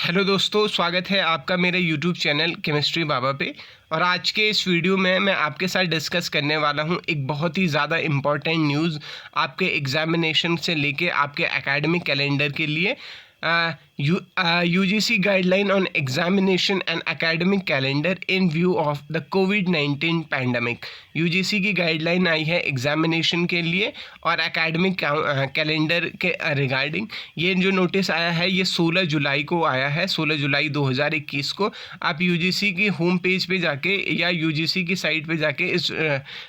Hello दोस्तों, स्वागत है आपका मेरे यूट्यूब चैनल केमिस्ट्री बाबा पे। और आज के इस वीडियो में मैं आपके साथ डिस्कस करने वाला हूँ एक बहुत ही ज़्यादा इम्पॉर्टेंट न्यूज़ आपके एग्जामिनेशन से लेके आपके एकेडमिक कैलेंडर के लिए। UGC guideline on examination and academic calendar in view of the covid pandemic. UGC की गाइडलाइन आई है एग्जामिनेशन के लिए और एकेडमिक कैलेंडर के रिगार्डिंग। ये जो नोटिस आया है ये 16 जुलाई को आया है, 16 जुलाई 2021 को। आप UGC की होम पेज पे जाके या UGC की साइट पे जाके इस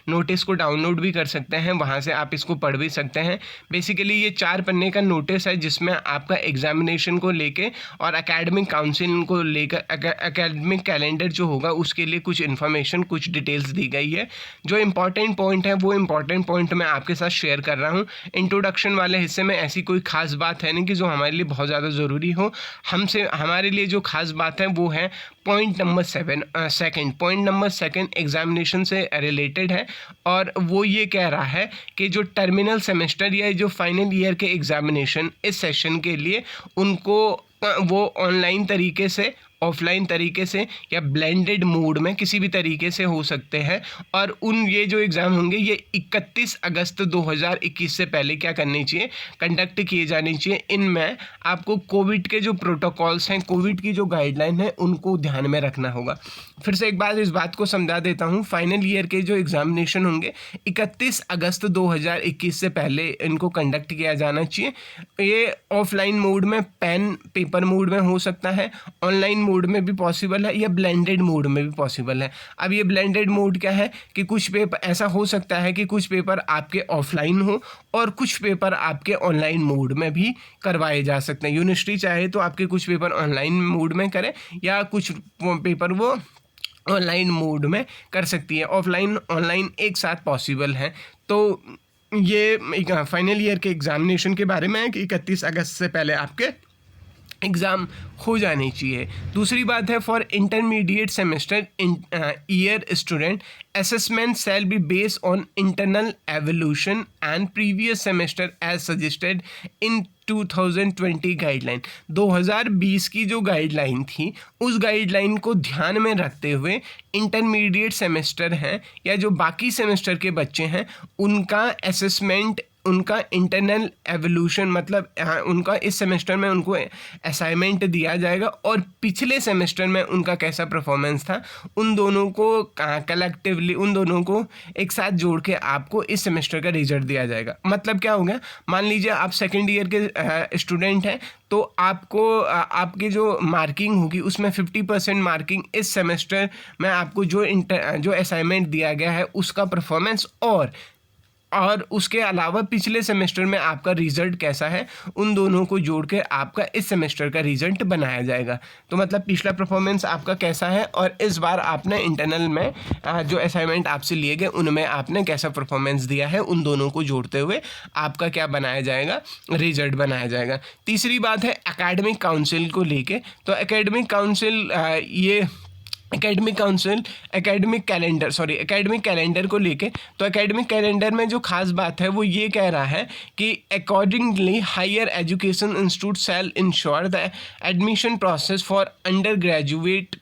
नोटिस को डाउनलोड भी कर सकते हैं, वहाँ से आप इसको पढ़ भी सकते हैं। बेसिकली ये 4 पन्ने का नोटिस है जिसमें आपका एग्जामिनेशन को लेके और एकेडमिक काउंसिल को लेकर एकेडमिक कैलेंडर जो होगा उसके लिए कुछ इन्फॉर्मेशन, कुछ डिटेल्स दी गई है। जो इम्पॉर्टेंट पॉइंट है वो इम्पॉर्टेंट पॉइंट मैं आपके साथ शेयर कर रहा हूँ। इंट्रोडक्शन वाले हिस्से में ऐसी कोई खास बात है नहीं कि जो हमारे लिए बहुत ज़्यादा ज़रूरी हो। हमारे लिए जो खास बात है वो है पॉइंट नंबर 7 एग्जामिनेशन से रिलेटेड है। और वो ये कह रहा है कि जो टर्मिनल सेमेस्टर या जो फाइनल ईयर के एग्जामिनेशन इस सेशन के लिए उनको वो ऑनलाइन तरीके से, ऑफलाइन तरीके से या ब्लेंडेड मोड में किसी भी तरीके से हो सकते हैं। और ये जो एग्ज़ाम होंगे ये 31 अगस्त 2021 से पहले क्या करनी चाहिए, कंडक्ट किए जाने चाहिए। इनमें आपको कोविड के जो प्रोटोकॉल्स हैं, कोविड की जो गाइडलाइन है उनको ध्यान में रखना होगा। फिर से एक बार इस बात को समझा देता हूँ। फाइनल ईयर के जो एग्जामिनेशन होंगे 31 अगस्त 2021 से पहले इनको कंडक्ट किया जाना चाहिए। ये ऑफलाइन मोड में, पेन पेपर मोड में हो सकता है, ऑनलाइन मोड में भी पॉसिबल है या ब्लेंडेड मोड में भी पॉसिबल है। अब ये ब्लेंडेड मोड क्या है कि कुछ पेपर ऐसा हो सकता है कि कुछ पेपर आपके ऑफलाइन हो और कुछ पेपर आपके ऑनलाइन मोड में भी करवाए जा सकते हैं। यूनिवर्सिटी चाहे तो आपके कुछ पेपर ऑनलाइन मोड में करे या कुछ पेपर वो ऑनलाइन मोड में कर सकती है। ऑफलाइन ऑनलाइन एक साथ पॉसिबल है। तो ये फाइनल ईयर के एग्जामिनेशन के बारे में है कि 31 अगस्त से पहले आपके एग्ज़ाम हो जानी चाहिए। दूसरी बात है for intermediate semester year student assessment shall be based on internal evaluation and previous semester as suggested in 2020 guideline. 2020 की जो गाइडलाइन थी उस गाइडलाइन को ध्यान में रखते हुए इंटरमीडिएट सेमेस्टर हैं या जो बाकी सेमेस्टर के बच्चे हैं उनका असेसमेंट, उनका इंटरनल एवोल्यूशन मतलब उनका इस सेमेस्टर में उनको असाइनमेंट दिया जाएगा और पिछले सेमेस्टर में उनका कैसा परफॉर्मेंस था उन दोनों को कलेक्टिवली, उन दोनों को एक साथ जोड़ के आपको इस सेमेस्टर का रिजल्ट दिया जाएगा। मतलब क्या हो गया, मान लीजिए आप सेकेंड ईयर के स्टूडेंट हैं तो आपको आपकी जो मार्किंग होगी उसमें 50% मार्किंग इस सेमेस्टर में आपको जो असाइनमेंट दिया गया है उसका परफॉर्मेंस और उसके अलावा पिछले सेमेस्टर में आपका रिज़ल्ट कैसा है उन दोनों को जोड़ के आपका इस सेमेस्टर का रिज़ल्ट बनाया जाएगा। तो मतलब पिछला परफॉर्मेंस आपका कैसा है और इस बार आपने इंटरनल में जो असाइनमेंट आपसे लिए गए उनमें आपने कैसा परफॉर्मेंस दिया है, उन दोनों को जोड़ते हुए आपका क्या बनाया जाएगा, रिज़ल्ट बनाया जाएगा। तीसरी बात है एकेडमिक काउंसिल को लेके। तो एकेडमिक कैलेंडर को लेके, तो एकेडमिक कैलेंडर में जो खास बात है वो ये कह रहा है कि accordingly higher education institute shall ensure the admission process for undergraduate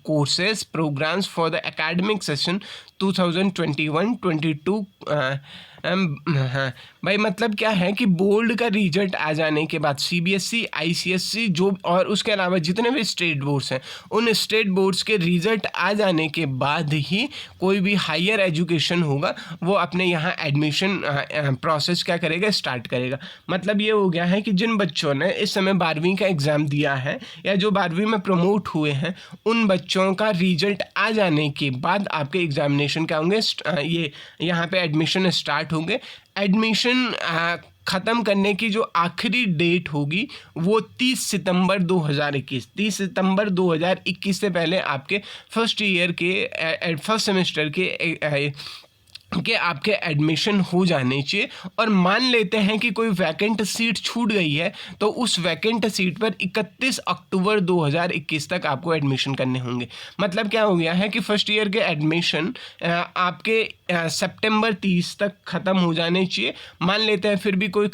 courses programs for the academic session 2021-22। भाई मतलब क्या है कि बोर्ड का रिजल्ट आ जाने के बाद CBSE, ICSE जो और उसके अलावा जितने भी स्टेट बोर्ड्स हैं उन स्टेट बोर्ड्स के रिजल्ट आ जाने के बाद ही कोई भी हायर एजुकेशन होगा वो अपने यहाँ एडमिशन प्रोसेस क्या करेगा, स्टार्ट करेगा। मतलब ये हो गया है कि जिन बच्चों ने इस समय 12वीं का एग्ज़ाम दिया है या जो 12वीं में प्रमोट हुए हैं उन बच्चों का रिजल्ट आ जाने के बाद आपके एग्जामिनेशन क्या होंगे, ये यहाँ पे एडमिशन स्टार्ट होंगे। एडमिशन ख़त्म करने की जो आखिरी डेट होगी वो 30 सितंबर 2021 से पहले आपके फर्स्ट सेमेस्टर के कि आपके एडमिशन हो जाने चाहिए। और मान लेते हैं कि कोई वैकेंट सीट छूट गई है, तो उस वैकेंट सीट पर 31 अक्टूबर 2021 तक आपको एडमिशन करने होंगे। मतलब क्या हो गया है कि फर्स्ट ईयर के एडमिशन आपके सितंबर 30 तक ख़त्म हो जाने चाहिए। मान लेते हैं फिर भी कोई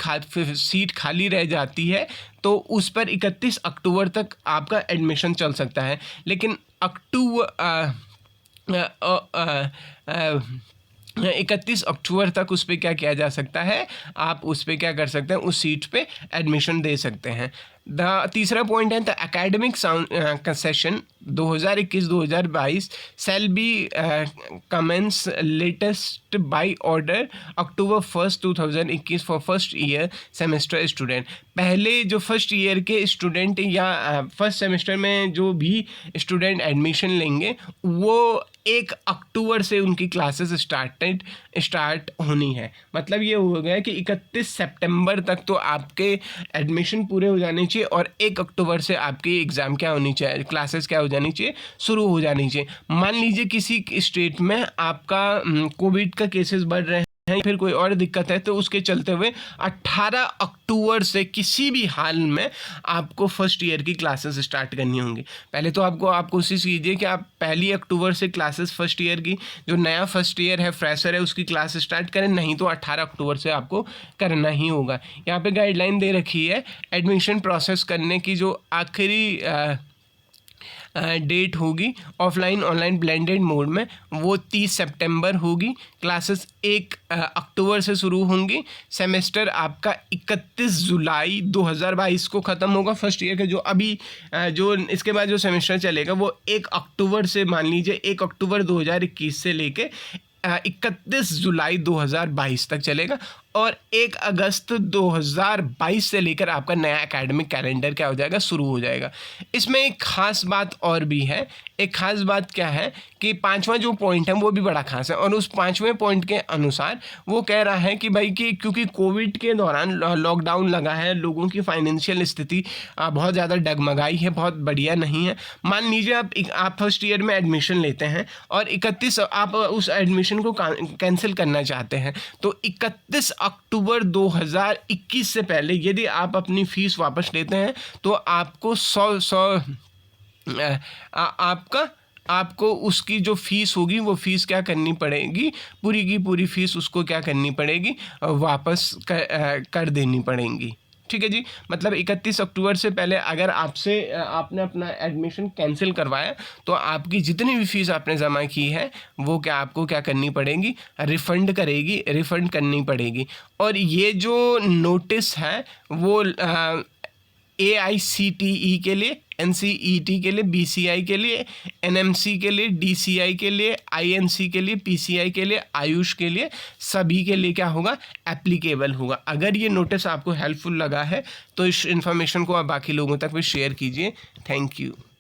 सीट खाली रह जाती है, तो उस पर 31 अक्टूबर तक आपका एडमिशन चल सकता है। लेकिन 31 अक्टूबर तक उस पर क्या किया जा सकता है, आप उस पर क्या कर सकते हैं, उस सीट पे एडमिशन दे सकते हैं। तीसरा पॉइंट है the academic session 2021-2022 shall be commence latest by order October 1, 2021 for first year semester student. पहले जो फर्स्ट ईयर के स्टूडेंट या फर्स्ट सेमेस्टर में जो भी स्टूडेंट एडमिशन लेंगे, वो 1 अक्टूबर से उनकी क्लासेस स्टार्ट होनी है। मतलब ये हो गया कि 31 सितंबर तक तो आपके एडमिशन पूरे हो जाने चाहिए और 1 अक्टूबर से आपकी एग्ज़ाम क्या होनी चाहिए, क्लासेस क्या हो जानी चाहिए, शुरू हो जानी चाहिए। मान लीजिए किसी स्टेट में आपका कोविड का केसेस बढ़ रहे हैं, फिर कोई और दिक्कत है, तो उसके चलते हुए 18 अक्टूबर से किसी भी हाल में आपको फर्स्ट ईयर की क्लासेस स्टार्ट करनी होंगी। पहले तो आप कोशिश कीजिए कि आप 1 अक्टूबर से क्लासेस फर्स्ट ईयर की, जो नया फर्स्ट ईयर है, फ्रेशर है, उसकी क्लास स्टार्ट करें, नहीं तो 18 अक्टूबर से आपको करना ही होगा। यहाँ पे गाइडलाइन दे रखी है एडमिशन प्रोसेस करने की। जो आखिरी डेट होगी ऑफलाइन ऑनलाइन ब्लेंडेड मोड में, वो 30 सितंबर होगी। क्लासेस 1 अक्टूबर से शुरू होंगी। सेमेस्टर आपका 31 जुलाई 2022 को ख़त्म होगा फर्स्ट ईयर का। जो अभी जो इसके बाद जो सेमेस्टर चलेगा वो 1 अक्टूबर से, मान लीजिए 1 अक्टूबर 2021 से लेके 31 जुलाई 2022 तक चलेगा। और 1 अगस्त 2022 से लेकर आपका नया एकेडमिक कैलेंडर क्या हो जाएगा, शुरू हो जाएगा। इसमें एक ख़ास बात और भी है। एक ख़ास बात क्या है कि 5वां जो पॉइंट है वो भी बड़ा ख़ास है। और उस 5वें पॉइंट के अनुसार वो कह रहा है कि भाई कि क्योंकि कोविड के दौरान लॉकडाउन लगा है, लोगों की फाइनेंशियल स्थिति बहुत ज़्यादा डगमगाई है, बहुत बढ़िया नहीं है। मान लीजिए आप फर्स्ट ईयर में एडमिशन लेते हैं और 31 आप उस एडमिशन को कैंसिल करना चाहते हैं, तो 31 अक्टूबर 2021 से पहले यदि आप अपनी फ़ीस वापस लेते हैं तो आपको आपको उसकी जो फ़ीस होगी वो फ़ीस क्या करनी पड़ेगी, पूरी की पूरी फ़ीस उसको क्या करनी पड़ेगी, वापस कर देनी पड़ेगी। ठीक है जी। मतलब 31 अक्टूबर से पहले अगर आपने अपना एडमिशन कैंसिल करवाया, तो आपकी जितनी भी फीस आपने जमा की है वो आपको क्या करनी पड़ेगी, रिफ़ंड करनी पड़ेगी। और ये जो नोटिस है वो AICTE के लिए, NCET के लिए, BCI के लिए, NMC के लिए, DCI के लिए, INC के लिए, PCI के लिए, आयुष के लिए, सभी के लिए क्या होगा, एप्लीकेबल होगा। अगर ये नोटिस आपको हेल्पफुल लगा है तो इस इन्फॉर्मेशन को आप बाकी लोगों तक भी शेयर कीजिए। Thank you.